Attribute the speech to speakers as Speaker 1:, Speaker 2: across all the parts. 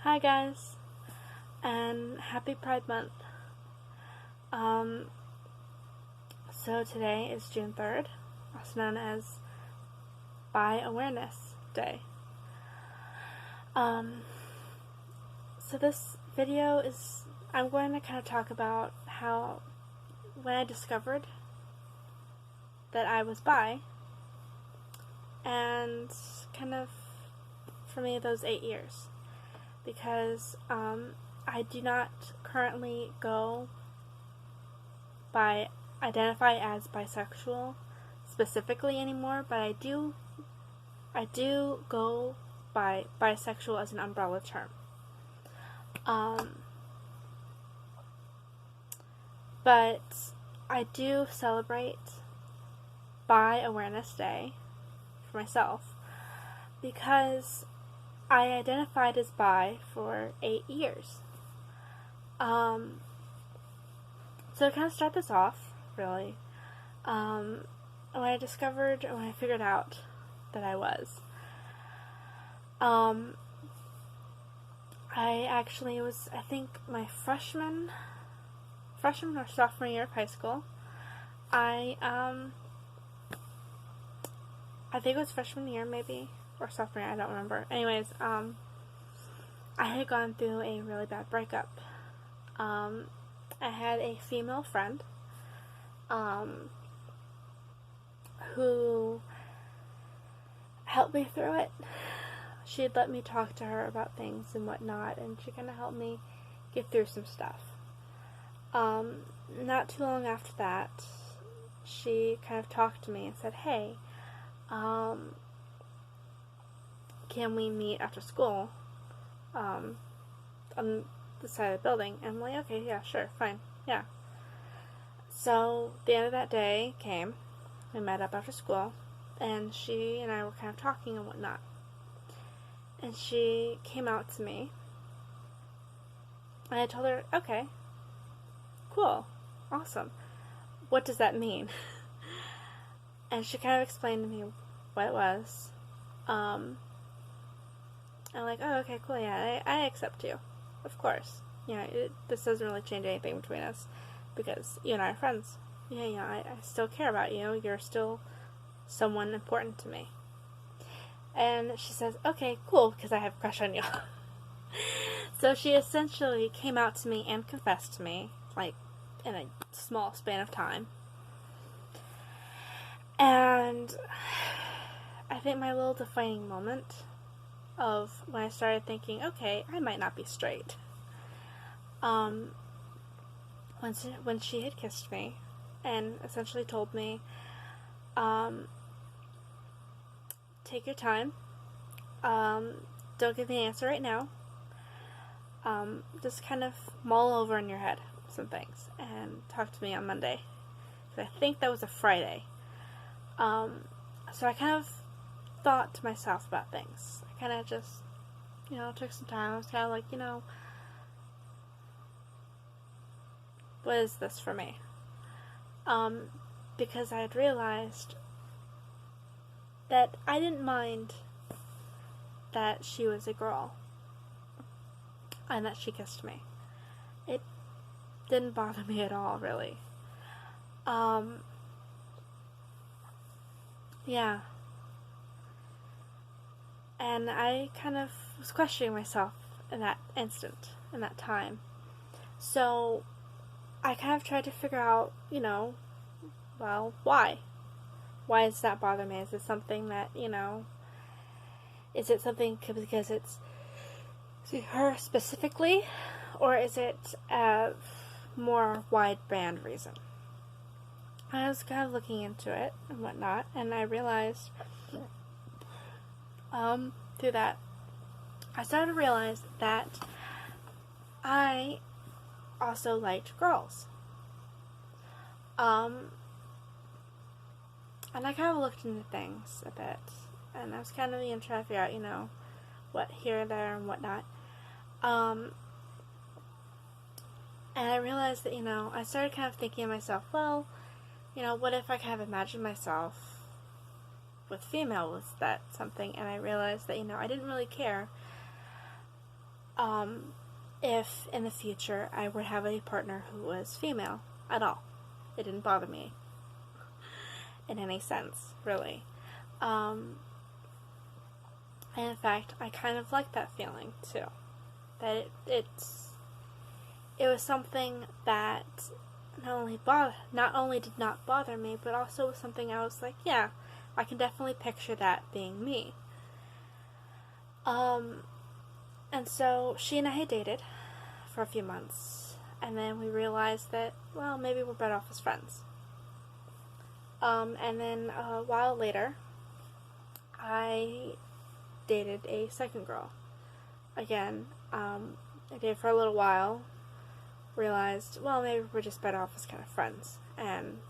Speaker 1: Hi guys, and happy Pride Month. Um, so today is June 3rd, also known as Bi Awareness Day. Um, so this video is, I'm going to kind of talk about how, when I discovered that I was bi, and kind of, for me, those 8 years. Because I do not currently identify as bisexual specifically anymore, but I do go by bisexual as an umbrella term. But I do celebrate Bi Awareness Day for myself because I identified as bi for 8 years. So to kind of start this off, really, when I figured out that I was, I actually was, I think, my freshman or sophomore year of high school. I think it was freshman year, maybe, or sophomore year, I don't remember. Anyways, I had gone through a really bad breakup. I had a female friend, who helped me through it. She had let me talk to her about things and whatnot, and she kind of helped me get through some stuff. Not too long after that, she kind of talked to me and said, hey, can we meet after school on the side of the building? And I'm like, okay, yeah, sure, fine, yeah. So the end of that day came. We met up after school, and she and I were kind of talking and whatnot. And she came out to me, and I told her, okay, cool, awesome. What does that mean? And she kind of explained to me what it was. I'm like, oh, okay, cool, yeah, I accept you. Of course. You know, this doesn't really change anything between us because you and I are friends. Yeah, I still care about you. You're still someone important to me. And she says, okay, cool, because I have a crush on you. So she essentially came out to me and confessed to me, like, in a small span of time. And I think my little defining moment of when I started thinking, okay, I might not be straight. When she had kissed me and essentially told me, take your time, don't give me an answer right now, just kind of mull over in your head some things and talk to me on Monday. So I think that was a Friday. So I kind of thought to myself about things. I kind of just, took some time. I was kind of like, what is this for me? Because I had realized that I didn't mind that she was a girl and that she kissed me. It didn't bother me at all, really. Yeah. And I kind of was questioning myself in that instant, in that time. So I kind of tried to figure out, well, why? Why does that bother me? Is it something that, is it something because it's her specifically, or is it a more wide band reason? I was kind of looking into it and whatnot, and I realized, through that, I started to realize that I also liked girls. And I kind of looked into things a bit, and I was kind of trying to figure out, what here, there, and whatnot. And I realized that, I started kind of thinking to myself, well, what if I kind of imagined myself with female? Was that something? And I realized that, I didn't really care if in the future I would have a partner who was female at all. It didn't bother me in any sense, really. And in fact, I kind of like that feeling too. That it was something that not only did not bother me, but also was something I was like, yeah, I can definitely picture that being me. And so she and I had dated for a few months, and then we realized that, well, maybe we're better off as friends. And then a while later, I dated a second girl. Again, I dated for a little while, realized, well, maybe we're just better off as kind of friends, and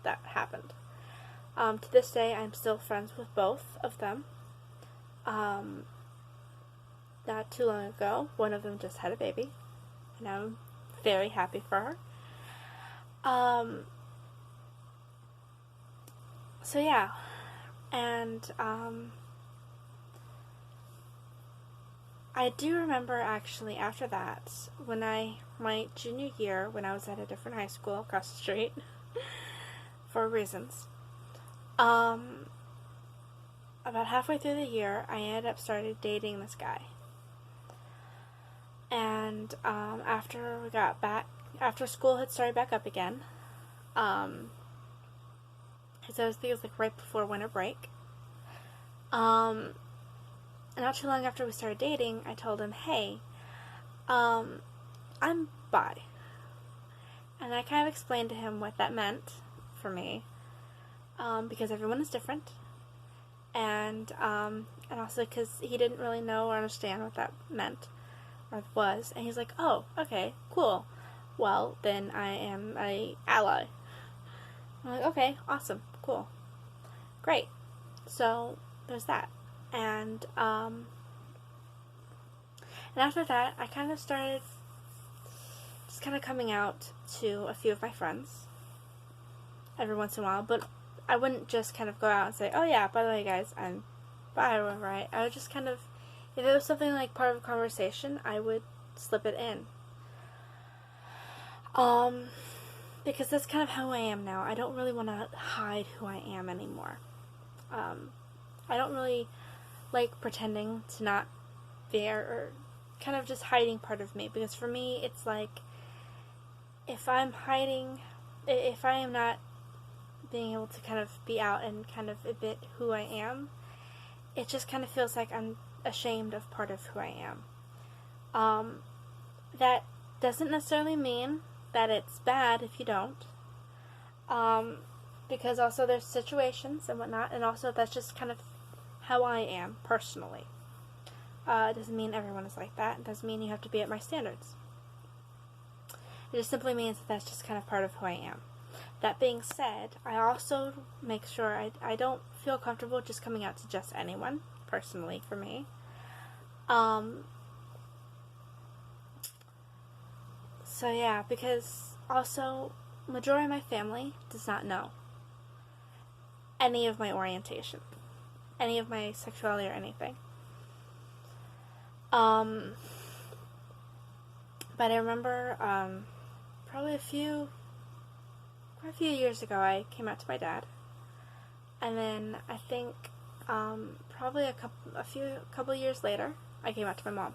Speaker 1: that happened. To this day, I'm still friends with both of them. Not too long ago, one of them just had a baby, and I'm very happy for her. So yeah, and I do remember actually after that, my junior year, when I was at a different high school across the street, for reasons, about halfway through the year, I ended up started dating this guy. And after school had started back up again, so I think it was like right before winter break. Not too long after we started dating, I told him, hey, I'm bi. And I kind of explained to him what that meant for me, because everyone is different, and also because he didn't really know or understand what that meant or was, and he's like, oh, okay, cool. Well, then I am a ally. I'm like, okay, awesome, cool, great. So there's that, and after that, I kind of started just kind of coming out to a few of my friends every once in a while, but I wouldn't just kind of go out and say, oh yeah, by the way, guys, I'm bi, right? I would just kind of, if it was something like part of a conversation, I would slip it in. Because that's kind of how I am now. I don't really want to hide who I am anymore. I don't really like pretending to not be, or kind of just hiding part of me, because for me, it's like, if I am not being able to kind of be out and kind of admit who I am, it just kind of feels like I'm ashamed of part of who I am. That doesn't necessarily mean that it's bad if you don't, because also there's situations and whatnot, and also that's just kind of how I am personally. It doesn't mean everyone is like that. It doesn't mean you have to be at my standards. It just simply means that that's just kind of part of who I am. That being said, I also make sure I don't feel comfortable just coming out to just anyone, personally, for me. So yeah, because also, majority of my family does not know any of my orientation, any of my sexuality or anything. But I remember, probably quite a few years ago, I came out to my dad, and then I think, probably a couple years later, I came out to my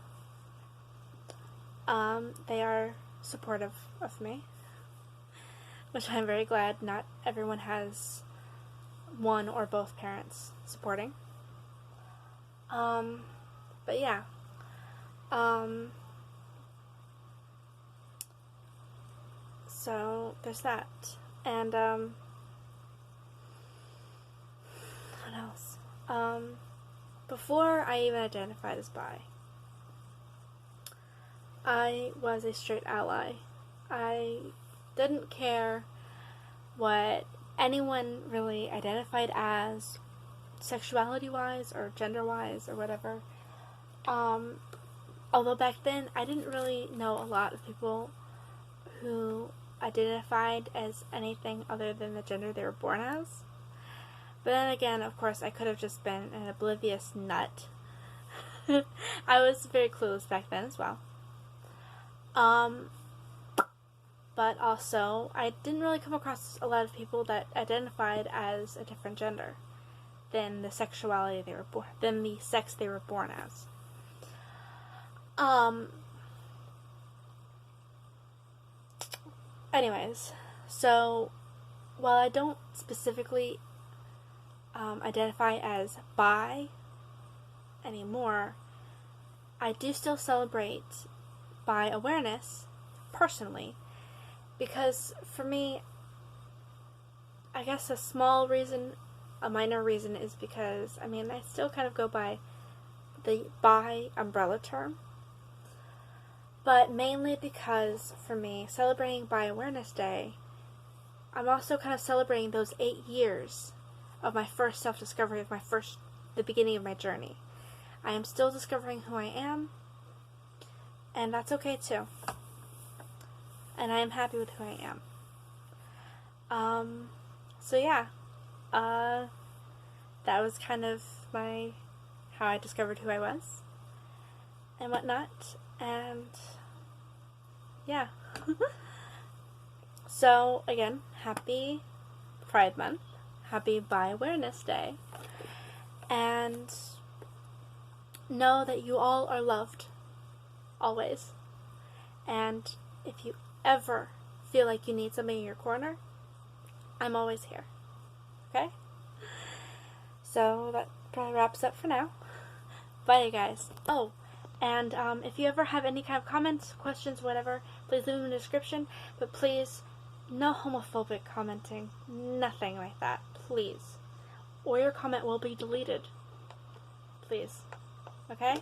Speaker 1: mom. They are supportive of me, which I'm very glad. Not everyone has one or both parents supporting. But yeah. So there's that. And what else? Before I even identified as bi, I was a straight ally. I didn't care what anyone really identified as, sexuality-wise or gender-wise or whatever. Although back then I didn't really know a lot of people who identified as anything other than the gender they were born as. But then again, of course, I could have just been an oblivious nut I was very clueless back then as well. But also, I didn't really come across a lot of people that identified as a different gender than the sexuality they were born, than the sex they were born as. Anyways, so while I don't specifically identify as bi anymore, I do still celebrate bi awareness personally, because for me, I guess a minor reason is because, I mean, I still kind of go by the bi umbrella term, but mainly because for me, celebrating Bi Awareness Day, I'm also kind of celebrating those 8 years of my first self-discovery, the beginning of my journey. I am still discovering who I am, and that's okay too. And I am happy with who I am. So yeah, that was kind of how I discovered who I was and whatnot, and yeah. So again, happy Pride Month, happy Bi Awareness Day, and know that you all are loved, always. And if you ever feel like you need somebody in your corner, I'm always here. Okay? So that probably wraps up for now. Bye, you guys. Oh, and if you ever have any kind of comments, questions, whatever, please leave them in the description. But please, no homophobic commenting. Nothing like that. Please. Or your comment will be deleted. Please. Okay?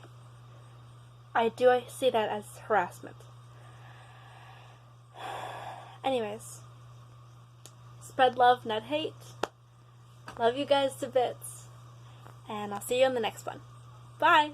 Speaker 1: I see that as harassment. Anyways. Spread love, not hate. Love you guys to bits. And I'll see you on the next one. Bye!